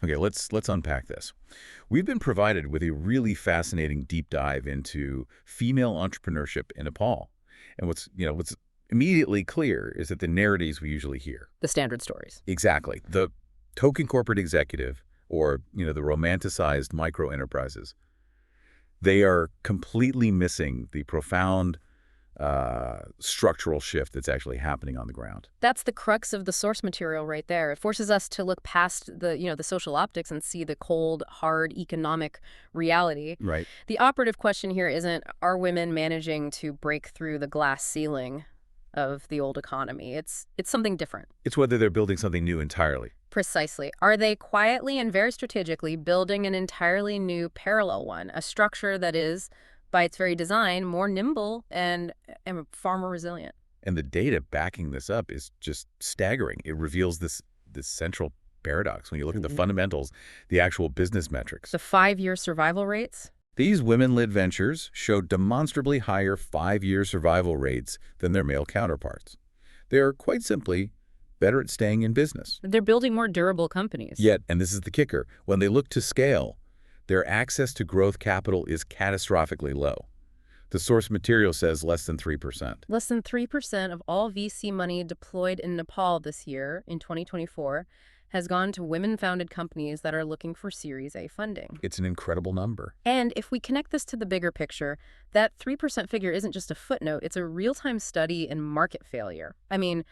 Okay, let's unpack this. We've been provided with a really fascinating deep dive into female entrepreneurship in Nepal. And what's immediately clear is that the narratives we usually hear. The standard stories. Exactly. The token corporate executive or, the romanticized micro enterprises, they are completely missing the profound structural shift that's actually happening on the ground. That's the crux of the source material right there. It forces us to look past the social optics and see the cold, hard economic reality. Right. The operative question here isn't, are women managing to break through the glass ceiling of the old economy? It's something different. It's whether they're building something new entirely. Precisely. Are they quietly and very strategically building an entirely new parallel one, a structure that is, by its very design, more nimble and far more resilient? And the data backing this up is just staggering. It reveals this central paradox when you look at the fundamentals, the actual business metrics. The 5-year survival rates? These women-led ventures show demonstrably higher 5-year survival rates than their male counterparts. They are quite simply better at staying in business. They're building more durable companies. Yet, and this is the kicker, when they look to scale, their access to growth capital is catastrophically low. The source material says less than 3%. Less than 3% of all VC money deployed in Nepal this year, in 2024, has gone to women-founded companies that are looking for Series A funding. It's an incredible number. And if we connect this to the bigger picture, that 3% figure isn't just a footnote, it's a real-time study in market failure. I mean,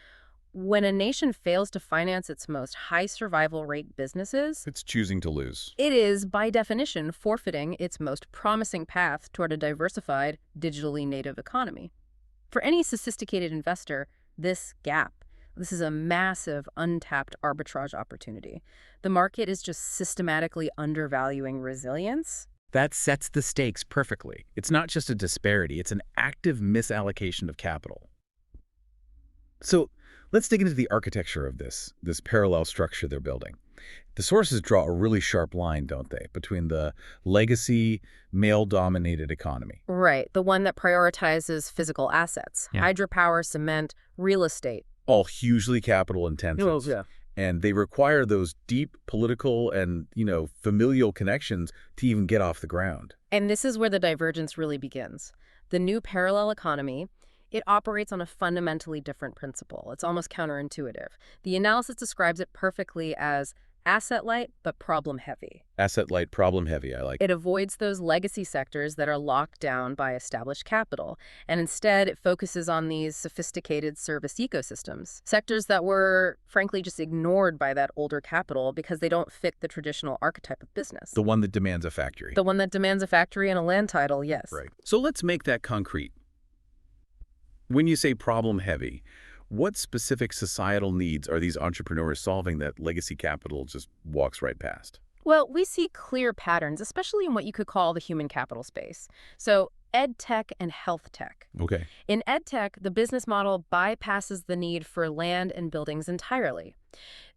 when a nation fails to finance its most high survival rate businesses, It's choosing to lose. it is, by definition, forfeiting its most promising path toward a diversified, digitally native economy. For any sophisticated investor, this is a massive, untapped arbitrage opportunity. The market is just systematically undervaluing resilience. That sets the stakes perfectly. It's not just a disparity, it's an active misallocation of capital. So let's dig into the architecture of this parallel structure they're building. The sources draw a really sharp line, don't they, between the legacy, male-dominated economy. Right, the one that prioritizes physical assets, hydropower, cement, real estate. All hugely capital-intensive. And they require those deep political and, familial connections to even get off the ground. And this is where the divergence really begins. The new parallel economy, it operates on a fundamentally different principle. It's almost counterintuitive. The analysis describes it perfectly as asset-light but problem-heavy. Asset-light, problem-heavy, I like. It avoids those legacy sectors that are locked down by established capital, and instead it focuses on these sophisticated service ecosystems, sectors that were, frankly, just ignored by that older capital because they don't fit the traditional archetype of business. The one that demands a factory. The one that demands a factory and a land title, yes. Right. So let's make that concrete. When you say problem-heavy, what specific societal needs are these entrepreneurs solving that legacy capital just walks right past? Well, we see clear patterns, especially in what you could call the human capital space. So ed tech and health tech. Okay. In ed tech, the business model bypasses the need for land and buildings entirely.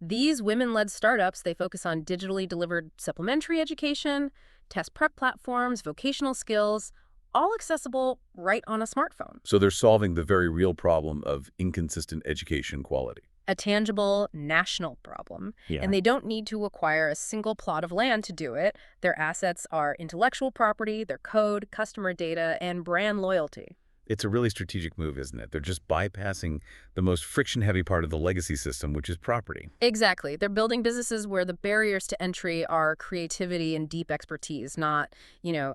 These women-led startups, they focus on digitally delivered supplementary education, test prep platforms, vocational skills, all accessible right on a smartphone. So they're solving the very real problem of inconsistent education quality. A tangible national problem. And they don't need to acquire a single plot of land to do it. Their assets are intellectual property, their code, customer data, and brand loyalty. It's a really strategic move, isn't it? They're just bypassing the most friction-heavy part of the legacy system, which is property. Exactly. They're building businesses where the barriers to entry are creativity and deep expertise, not,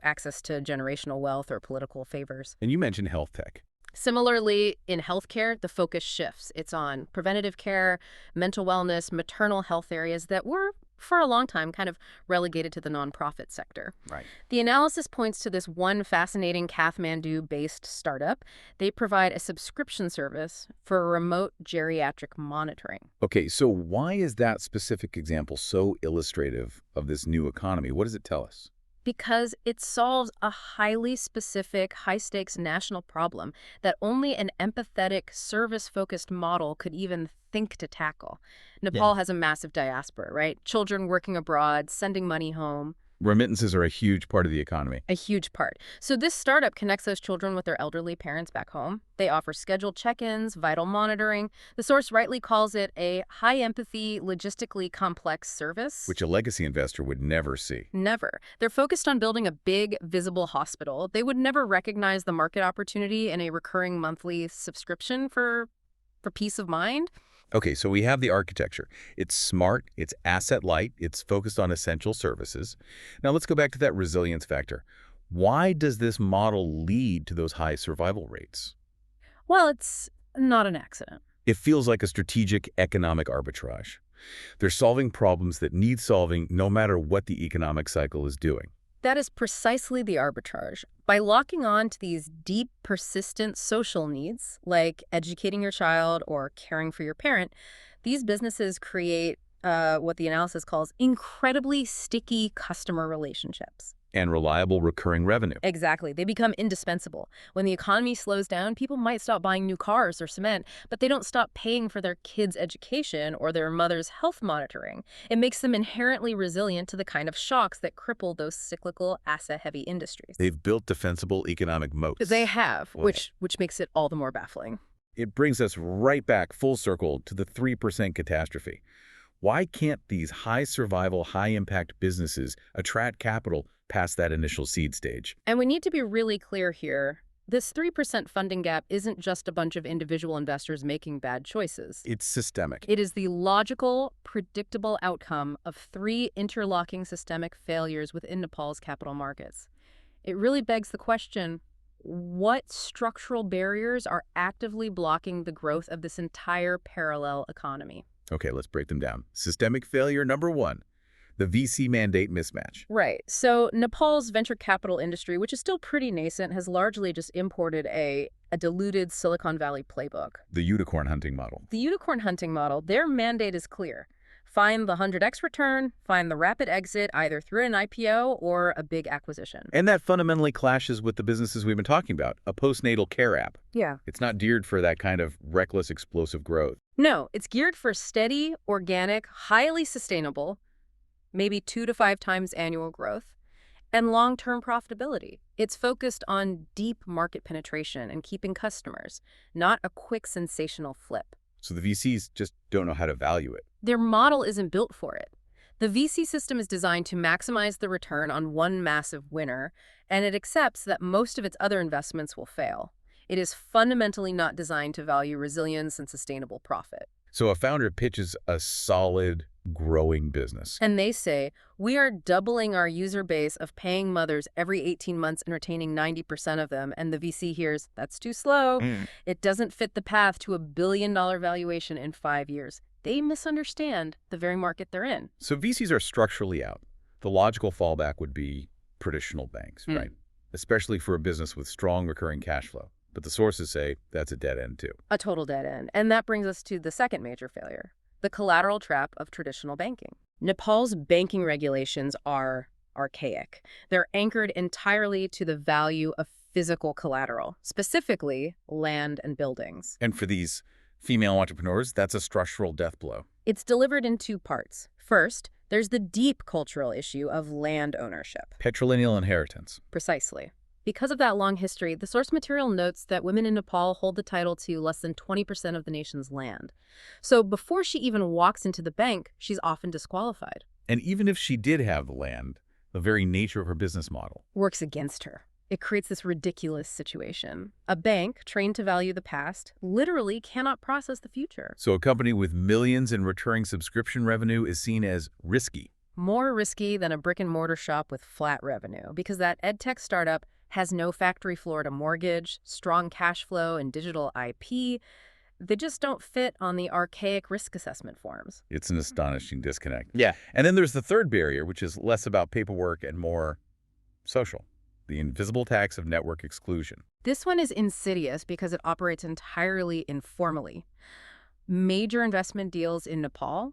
access to generational wealth or political favors. And you mentioned health tech. Similarly, in healthcare, the focus shifts. It's on preventative care, mental wellness, maternal health areas that were, for a long time, kind of relegated to the nonprofit sector. Right. The analysis points to this one fascinating Kathmandu-based startup. They provide a subscription service for remote geriatric monitoring. Okay, so why is that specific example so illustrative of this new economy? What does it tell us? Because it solves a highly specific, high-stakes national problem that only an empathetic, service-focused model could even think to tackle. Nepal has a massive diaspora, right? Children working abroad, sending money home. Remittances are a huge part of the economy. A huge part. So this startup connects those children with their elderly parents back home. They offer scheduled check-ins, vital monitoring. The source rightly calls it a high-empathy, logistically complex service. Which a legacy investor would never see. Never. They're focused on building a big, visible hospital. They would never recognize the market opportunity in a recurring monthly subscription for peace of mind. Okay, so we have the architecture. It's smart, it's asset light, it's focused on essential services. Now let's go back to that resilience factor. Why does this model lead to those high survival rates? Well, it's not an accident. It feels like a strategic economic arbitrage. They're solving problems that need solving no matter what the economic cycle is doing. That is precisely the arbitrage. By locking on to these deep, persistent social needs, like educating your child or caring for your parent, these businesses create what the analysis calls incredibly sticky customer relationships. And reliable recurring revenue. Exactly. They become indispensable. When the economy slows down, people might stop buying new cars or cement, but they don't stop paying for their kids' education or their mother's health monitoring. It makes them inherently resilient to the kind of shocks that cripple those cyclical, asset-heavy industries. They've built defensible economic moats. They have, Wow. which makes it all the more baffling. It brings us right back full circle to the 3% catastrophe. Why can't these high survival, high impact businesses attract capital past that initial seed stage? And we need to be really clear here. This 3% funding gap isn't just a bunch of individual investors making bad choices. It's systemic. It is the logical, predictable outcome of three interlocking systemic failures within Nepal's capital markets. It really begs the question, what structural barriers are actively blocking the growth of this entire parallel economy? Okay, let's break them down. Systemic failure number one, the VC mandate mismatch. Right. So Nepal's venture capital industry, which is still pretty nascent, has largely just imported a diluted Silicon Valley playbook. The unicorn hunting model. The unicorn hunting model, their mandate is clear. Find the 100x return, find the rapid exit either through an IPO or a big acquisition. And that fundamentally clashes with the businesses we've been talking about, a postnatal care app. Yeah. It's not geared for that kind of reckless, explosive growth. No, it's geared for steady, organic, highly sustainable, maybe 2 to 5 times annual growth, and long-term profitability. It's focused on deep market penetration and keeping customers, not a quick sensational flip. So the VCs just don't know how to value it. Their model isn't built for it. The VC system is designed to maximize the return on one massive winner, and it accepts that most of its other investments will fail. It is fundamentally not designed to value resilience and sustainable profit. So a founder pitches a solid, growing business. And they say, we are doubling our user base of paying mothers every 18 months and retaining 90% of them. And the VC hears, that's too slow. It doesn't fit the path to $1 billion valuation in 5 years. They misunderstand the very market they're in. So VCs are structurally out. The logical fallback would be traditional banks, right? Especially for a business with strong recurring cash flow. But the sources say that's a dead end too. A total dead end. And that brings us to the second major failure, the collateral trap of traditional banking. Nepal's banking regulations are archaic. They're anchored entirely to the value of physical collateral, specifically land and buildings. And for these female entrepreneurs, that's a structural death blow. It's delivered in 2 parts. First, there's the deep cultural issue of land ownership. Patrilineal inheritance. Precisely. Because of that long history, the source material notes that women in Nepal hold the title to less than 20% of the nation's land. So before she even walks into the bank, she's often disqualified. And even if she did have the land, the very nature of her business model Works against her. It creates this ridiculous situation. A bank, trained to value the past, literally cannot process the future. So a company with millions in recurring subscription revenue is seen as risky. More risky than a brick-and-mortar shop with flat revenue, because that edtech startup has no factory floor to mortgage, strong cash flow, and digital IP. They just don't fit on the archaic risk assessment forms. It's an astonishing disconnect. Yeah. And then there's the third barrier, which is less about paperwork and more social. The invisible tax of network exclusion. This one is insidious because it operates entirely informally. Major investment deals in Nepal,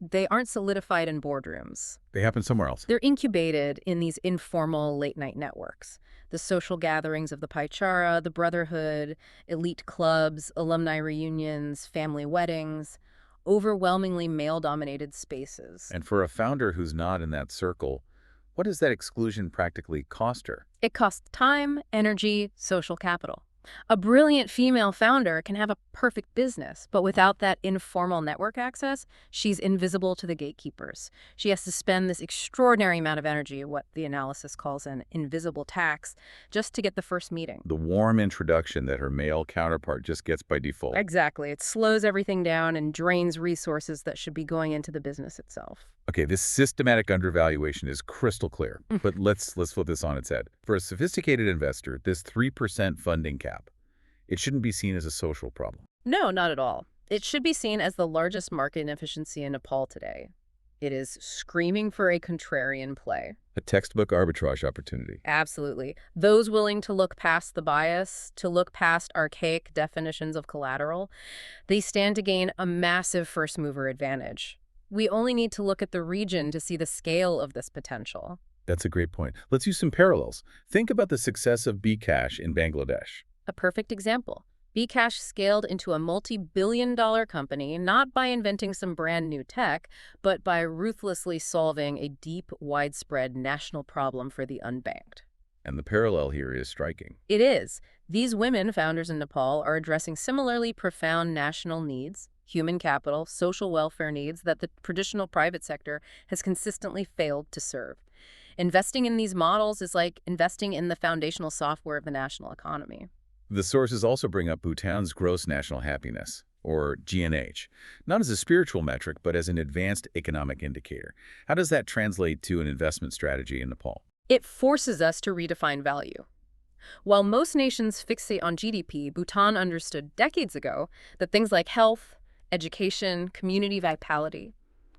they aren't solidified in boardrooms. They happen somewhere else. They're incubated in these informal late-night networks. The social gatherings of the Paichara, the Brotherhood, elite clubs, alumni reunions, family weddings, overwhelmingly male-dominated spaces. And for a founder who's not in that circle, What does that exclusion practically cost her? It costs time, energy, social capital. A brilliant female founder can have a perfect business, but without that informal network access, she's invisible to the gatekeepers. She has to spend this extraordinary amount of energy, what the analysis calls an invisible tax, just to get the first meeting. The warm introduction that her male counterpart just gets by default. Exactly. It slows everything down and drains resources that should be going into the business itself. Okay, this systematic undervaluation is crystal clear, but let's flip this on its head. For a sophisticated investor, this 3% funding cap, it shouldn't be seen as a social problem. No, not at all. It should be seen as the largest market inefficiency in Nepal today. It is screaming for a contrarian play. A textbook arbitrage opportunity. Absolutely. Those willing to look past the bias, to look past archaic definitions of collateral, they stand to gain a massive first mover advantage. We only need to look at the region to see the scale of this potential. That's a great point. Let's use some parallels. Think about the success of Bcash in Bangladesh. A perfect example. Bcash scaled into a multi-billion-dollar company not by inventing some brand new tech, but by ruthlessly solving a deep, widespread national problem for the unbanked. And the parallel here is striking. It is. These women founders in Nepal are addressing similarly profound national needs, human capital, social welfare needs that the traditional private sector has consistently failed to serve. Investing in these models is like investing in the foundational software of the national economy. The sources also bring up Bhutan's gross national happiness, or GNH, not as a spiritual metric, but as an advanced economic indicator. How does that translate to an investment strategy in Nepal? It forces us to redefine value. While most nations fixate on GDP, Bhutan understood decades ago that things like health, education, community vitality,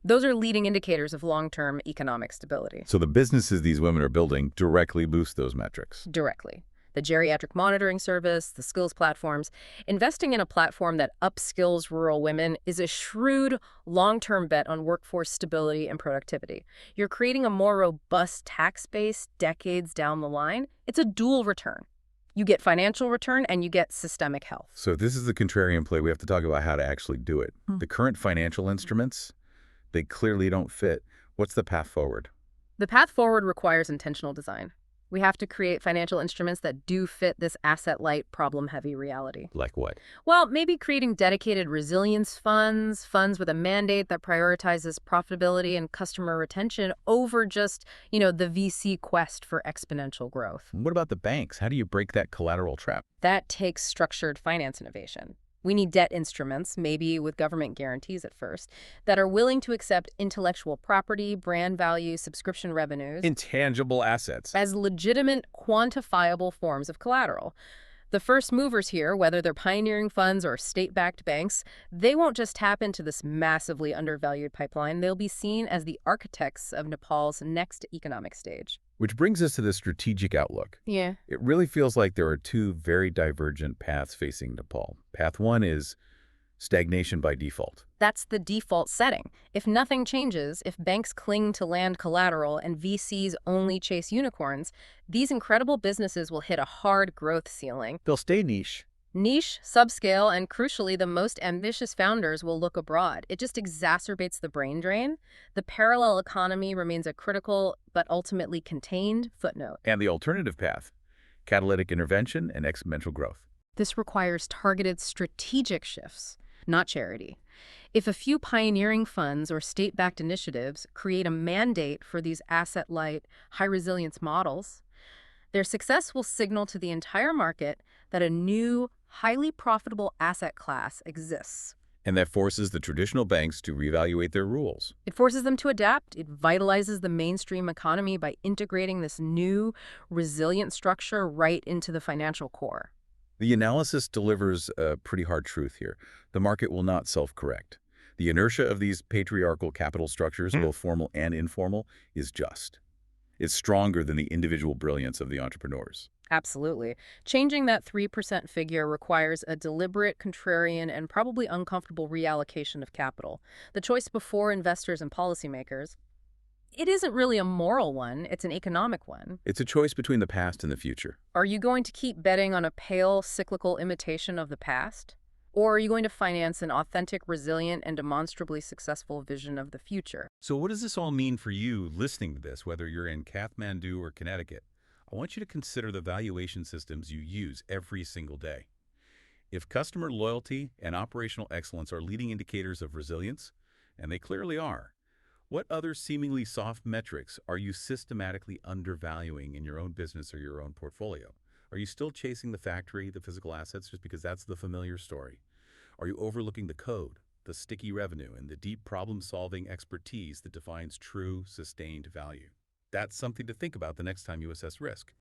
those are leading indicators of long-term economic stability. So the businesses these women are building directly boost those metrics. Directly. The geriatric monitoring service, the skills platforms. Investing in a platform that upskills rural women is a shrewd, long-term bet on workforce stability and productivity. You're creating a more robust tax base decades down the line. It's a dual return. You get financial return and you get systemic health. So this is the contrarian play. We have to talk about how to actually do it. The current financial instruments, they clearly don't fit. What's the path forward? The path forward requires intentional design. We have to create financial instruments that do fit this asset-light, problem-heavy reality. Like what? Well, maybe creating dedicated resilience funds, funds with a mandate that prioritizes profitability and customer retention over just, the VC quest for exponential growth. What about the banks? How do you break that collateral trap? That takes structured finance innovation. We need debt instruments, maybe with government guarantees at first, that are willing to accept intellectual property, brand value, subscription revenues Intangible assets. as legitimate, quantifiable forms of collateral. The first movers here, whether they're pioneering funds or state-backed banks, they won't just tap into this massively undervalued pipeline. They'll be seen as the architects of Nepal's next economic stage. Which brings us to the strategic outlook. Yeah. It really feels like there are two very divergent paths facing Nepal. Path one is stagnation by default. That's the default setting. If nothing changes, if banks cling to land collateral and VCs only chase unicorns, these incredible businesses will hit a hard growth ceiling. They'll stay niche. Niche, subscale, and crucially, the most ambitious founders will look abroad. It just exacerbates the brain drain. The parallel economy remains a critical but ultimately contained footnote. And the alternative path, catalytic intervention and exponential growth. This requires targeted strategic shifts, not charity. If a few pioneering funds or state-backed initiatives create a mandate for these asset-light, high-resilience models, their success will signal to the entire market that a new, highly profitable asset class exists. And that forces the traditional banks to reevaluate their rules. It forces them to adapt. It vitalizes the mainstream economy by integrating this new, resilient structure right into the financial core. The analysis delivers a pretty hard truth here. The market will not self-correct. The inertia of these patriarchal capital structures, both formal and informal, is just. It's stronger than the individual brilliance of the entrepreneurs. Absolutely. Changing that 3% figure requires a deliberate, contrarian, and probably uncomfortable reallocation of capital. The choice before investors and policymakers, it isn't really a moral one, it's an economic one. It's a choice between the past and the future. Are you going to keep betting on a pale, cyclical imitation of the past? Or are you going to finance an authentic, resilient, and demonstrably successful vision of the future? So what does this all mean for you listening to this, whether you're in Kathmandu or Connecticut? I want you to consider the valuation systems you use every single day. If customer loyalty and operational excellence are leading indicators of resilience, and they clearly are, what other seemingly soft metrics are you systematically undervaluing in your own business or your own portfolio? Are you still chasing the factory, the physical assets, just because that's the familiar story? Are you overlooking the code, the sticky revenue, and the deep problem-solving expertise that defines true, sustained value? That's something to think about the next time you assess risk.